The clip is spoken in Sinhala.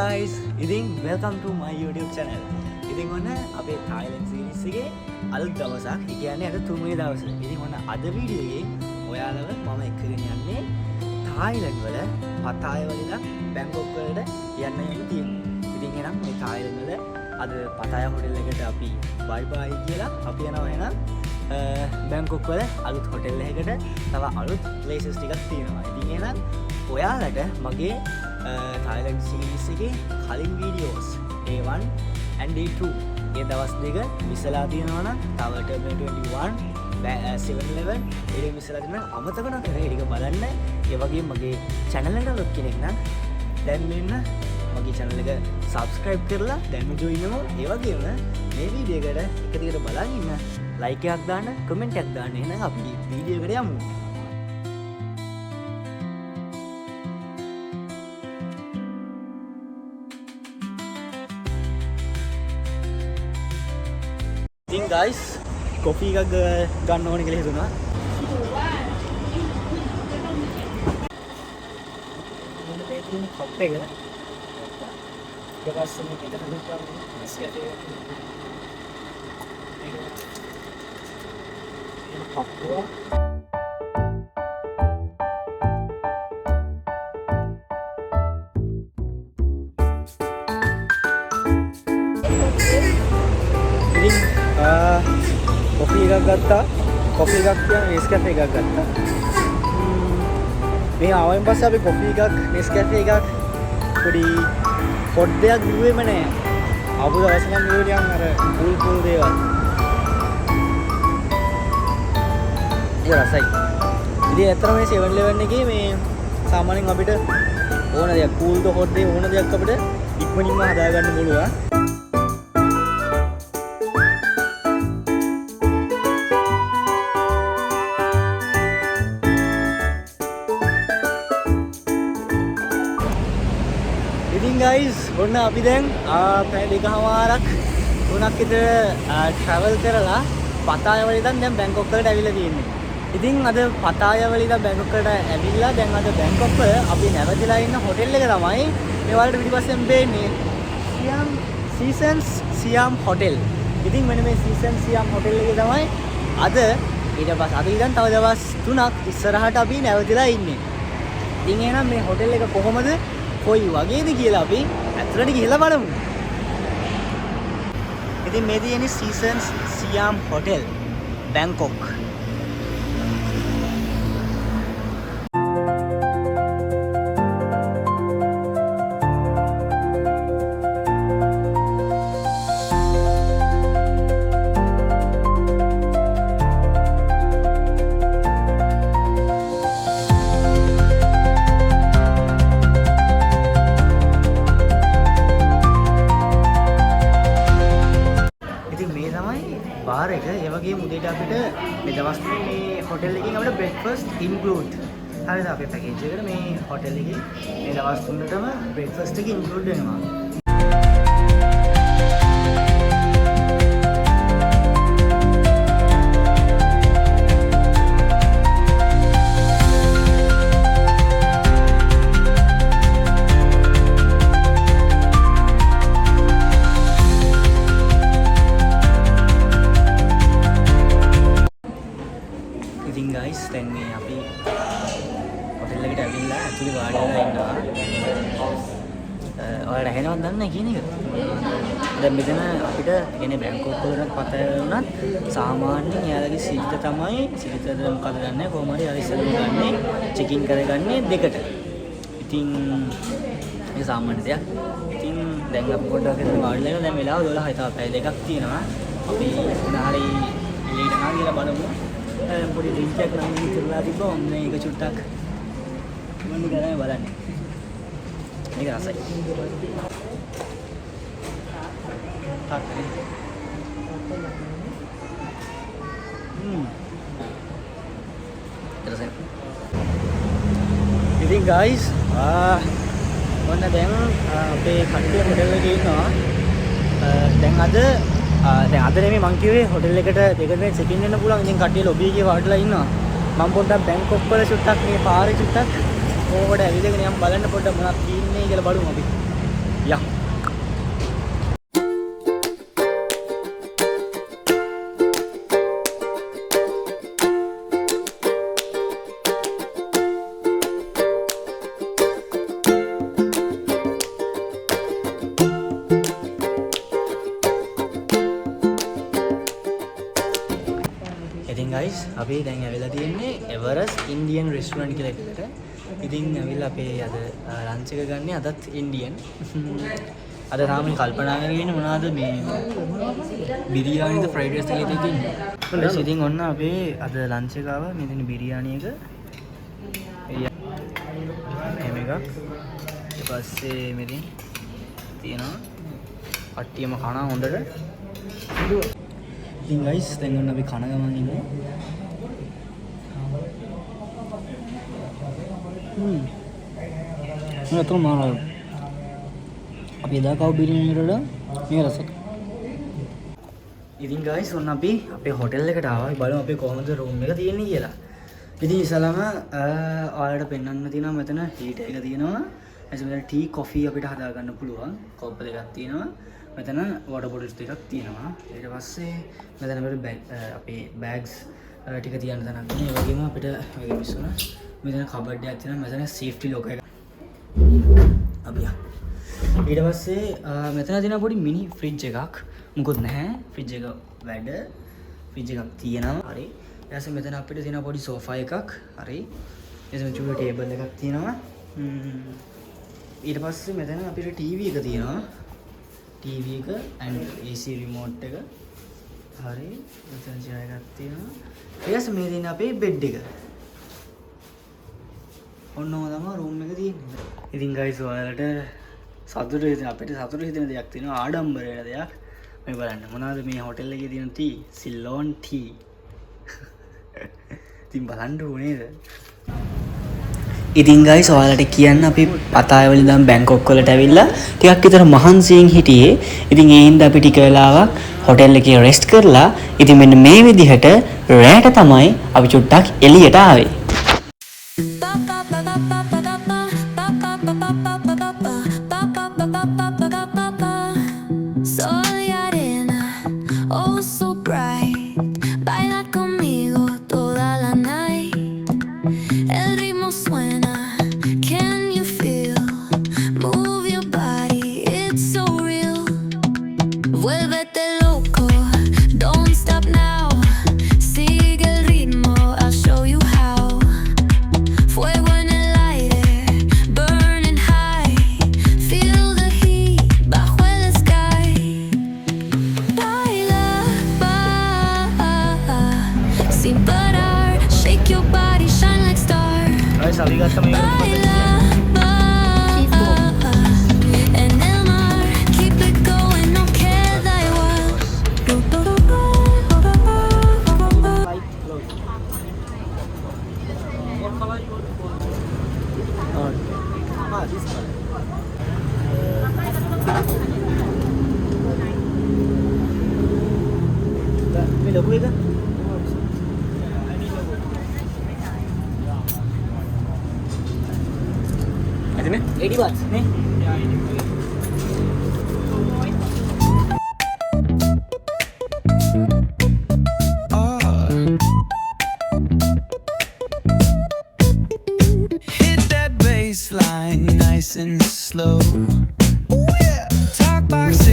guys, welcome to my YouTube channel. ඉතින් ඔන්න අපේ Thailand series එකේ අලුත් දවසක්. ඒ කියන්නේ අද තුන්වෙනි දවස. ඉතින් ඔන්න අද වීඩියෝ එකේ ඔයාලව මම එක්කගෙන යන්නේ Thailand වල පතාය වල බැංකොක් වලට යන්න තියෙනවා. ඉතින් එහෙනම් මේ Thailand වල අද පතාය හොටෙල් එකට අපි bye bye කියලා අපි යනවා එහෙනම් බැංකොක් වල අලුත් හොටෙල් එකකට තව අලුත් places ටිකක් තියෙනවා. ඉතින් එහෙනම් ඔයාලට මගේ Thailand series එකේ කලින් videos A1 and A2 ඒ දවස් දෙක මිසලා තියෙනවා නම් තව Terminal 21 711 ඒක මිසලා තියෙනවා අමතක නොකර ඒක බලන්න. ඒ වගේම මගේ channel එකට ලොක් කෙනෙක් නම් දැන් මෙන්න මගේ channel එක subscribe කරලා දැන්ම join වෙමු. ඒ වගේම මේ වීඩියෝ එකට එක දිගට බලන් ඉන්න like එකක් දාන්න comment එකක් දාන්න. එහෙනම් අපි වීඩියෝ එකට යමු. ඉතින් guys coffee එකක් ගන්න ඕනේ කියලා හිතුණා. මොන දෙයකින් කප් එක ගාස් එකේ පිටට දුන්නා ඉස්කටේ ඒක කප්පුවා කොෆි එකක් ගත්තා. කොෆි එකක් කියන්නේ නෙස්කැෆේ එකක් ගත්තා. මේ ආවෙන් පස්සේ අපි කොෆි එකක් නෙස්කැෆේ එකක් පොඩි පොඩ් දෙයක් දුවේම නෑ. ආපු දවස් නම් නියෝනියන් අර කූල් දේවල්. ඒක රසයි. ඉතින් ඇත්තටම මේ 711 එකේ මේ සාමාන්‍යයෙන් අපිට ඕන දෙයක් කූල් ද හොට් දෙයක් ඕන දෙයක් අපිට ඉක්මනින්ම හදාගන්න පුළුවන්. ඉතින් guys ඔන්න අපි දැන් පැය දෙකමාරක් තුනක් විතර travel කරලා පතාය වල ඉඳන් දැන් බැංකොක් වලට ඇවිල්ලා තියෙන්නේ. ඉතින් අද පතාය වල ඉඳන් බැංකොක් වලට ඇවිල්ලා දැන් අද බැංකොක් වල අපි නැවතිලා ඉන්න හොටෙල් එක තමයි මේ වලට පිටිපස්සෙන් බේන්නේ සියම් සීසන්ස් සියම් හොටෙල්. ඉතින් මෙන්න මේ සීසන්ස් සියම් හොටෙල් එකේ තමයි අද ඊට පස්සේ අද ඉඳන් තව දවස් 3ක් ඉස්සරහට අපි නැවතිලා ඉන්නේ. ඉතින් එහෙනම් මේ හොටෙල් එක කොහොමද කොයි වගේද කියලා අපි ඇතුළට ගිහිල්ලා බලමු. ඉතින් මේ තියෙන්නේ seasons Siyam hotel Bangkok. Bar එක ඒ වගේම උදේට අපිට මේ දවස් තුනේ මේ හොටෙල් එකකින් අපිට බ්‍රෙක්ෆාස්ට් ඉන්ක්ලූඩ්. හරිද අපේ පැකේජ් එකට මේ හොටෙල් එකේ මේ දවස් තුනටම බ්‍රෙක්ෆාස්ට් එක ඉන්ක්ලූඩ් වෙනවා. ඉතින් guys දැන් මේ අපි හොටෙල් එකට ඇවිල්ලා ඇතුලේ වාඩි වෙලා ඉන්නවා. ඔයාලට ඇහෙනවද දන්නේ නැහැ කියන එක. දැන් මෙතන අපිට කියන්නේ බැංකොක් වලට පතය වුණත් සාමාන්‍යයෙන් එයාලගේ සිරිත තමයි සිරිතද මොකද ගන්නෑ කොහොම හරි අර ඉස්සෙල්ලම ගන්නේ චෙකින් කරගන්නේ දෙකට. ඉතින් මේ සාමාන්‍ය දෙයක්. ඉතින් දැන් අපි පොඩ්ඩක් ඉතින් වාඩිලා ඉන්නවා. දැන් වෙලාව 12යි තව පැය දෙකක් තියෙනවා. අපි උනාරි එළියට ගිහලා බලමු. පොඩි ඩ්‍රින්ක් එකක් නම් ඉතිරලා තිබ්බා. ඔන්න ඒක චුට්ටක් මම ගණන් බලන්නේ. මේක රසයි. තාක්කනේ. රසයි. ඉතින් guys ඔන්න දැන් අපේ කට්ටිය හොටෙල් එකේ ඉන්නවා. දැන් අද නෙමෙයි මං කිව්වේ හොටෙල් එකට දෙකට චෙකින් වෙන්න පුළුවන්. ඉතින් කට්ටිය ලොබි එකේ වාඩිලා ඉන්නවා. මම පොඩ්ඩක් බැංකොක් වල චුට්ටක් මේ පාරේ චුට්ටක් කොහොමද ඇවිදගෙන යම් බලන්න පොඩ්ඩක් මොනවද තියෙන්නේ කියලා බලමු අපි. යා ඉතින් guys අපි දැන් ඇවිල්ලා තියෙන්නේ එවරස්ට් ඉන්දියන් රෙස්ටුරන්ට් කියලා එකට. ඉතින් ඇවිල්ලා අපේ අද ලන්ච් එක ගන්න අදත් ඉන්දියන්. අද තාම කල්පනා කරගෙන ඉන්නේ මොනවද මේ බිරියානිද ෆ්‍රයිඩ් රයිස් එකද තියෙන්නේ. ඉතින් ඔන්න අපේ අද ලන්ච් එක ආවා. මෙතන බිරියානි එක. එහෙම එකක්. ඊට පස්සේ මෙතන තියෙනවා කට්ටියම කනවා හොඳට. ඉතින් guys දැන් ඔන්න අපි කන ගමන් ඉන්නේ. මම අතන මාලා අපි එදා කව බිරියානි වලට මේ රසක්. ඉතින් guys ඔන්න අපි අපේ හොටෙල් එකට ආවා. බලමු අපේ කොහොමද රූම් එක තියෙන්නේ කියලා. ඉතින් ඉස්සලම ඔයාලට පෙන්වන්න තියෙනවා මෙතන හීටර් එක තියෙනවා. එතකොට මෙතන ටී කොෆි අපිට හදා ගන්න පුළුවන්. කෝප් දෙකක් තියෙනවා. මෙතන වෝටර් බොටල්ස් දෙකක් තියෙනවා. ඊට පස්සේ මෙතන අපේ බෑග්ස් ටික තියන්න තැනක් තියෙනවා. ඒ වගේම අපිට මේ මිස්සුන මෙතන කබඩ් එකක් තියෙනවා. මෙතන සේෆ්ටි ලොක් එක. අපි ඊට පස්සේ මෙතන තියෙන පොඩි මිනි ෆ්‍රිජ් එකක්. මොකොත් නැහැ. ෆ්‍රිජ් එක වැඩ. ෆ්‍රිජ් එකක් තියෙනවා. හරි. ඊට පස්සේ මෙතන අපිට තියෙන පොඩි සෝෆා එකක්. හරි. එතන චූටි ටේබල් එකක් තියෙනවා. ඊට පස්සේ මෙතන අපිට ටීවී එක තියෙනවා. TV එක and AC remote එක. හරි. මෙතන chair එකක් තියෙනවා. ඊට මේ තියෙන අපේ බෙඩ් එක. ඔන්නම තමයි room එක තියෙන්නේ. ඉතින් guys ඔයාලට සතුටු හිතෙන අපිට සතුටු හිතෙන දෙයක් තියෙනවා ආඩම්බර වෙන දෙයක්. මේ බලන්න මොනවද මේ හොටෙල් එකේ තියෙන ටී සිලෝන් ටී. ඉතින් බලන්න ඕනේද? ඉතින් guys ඔයාලට කියන්න අපි පතායවල ඉඳන් බැංකොක් වලට ඇවිල්ලා ටිකක් විතර මහන්සියෙන් හිටියේ. ඉතින් ඒ හින්දා අපි ටික වෙලාවක් හොටෙල් එකේ රෙස්ට් කරලා ඉතින් මෙන්න මේ විදිහට රැට තමයි අපි චුට්ටක් එළියට ආවේ. Nice and slow. Ooh, yeah. Talk box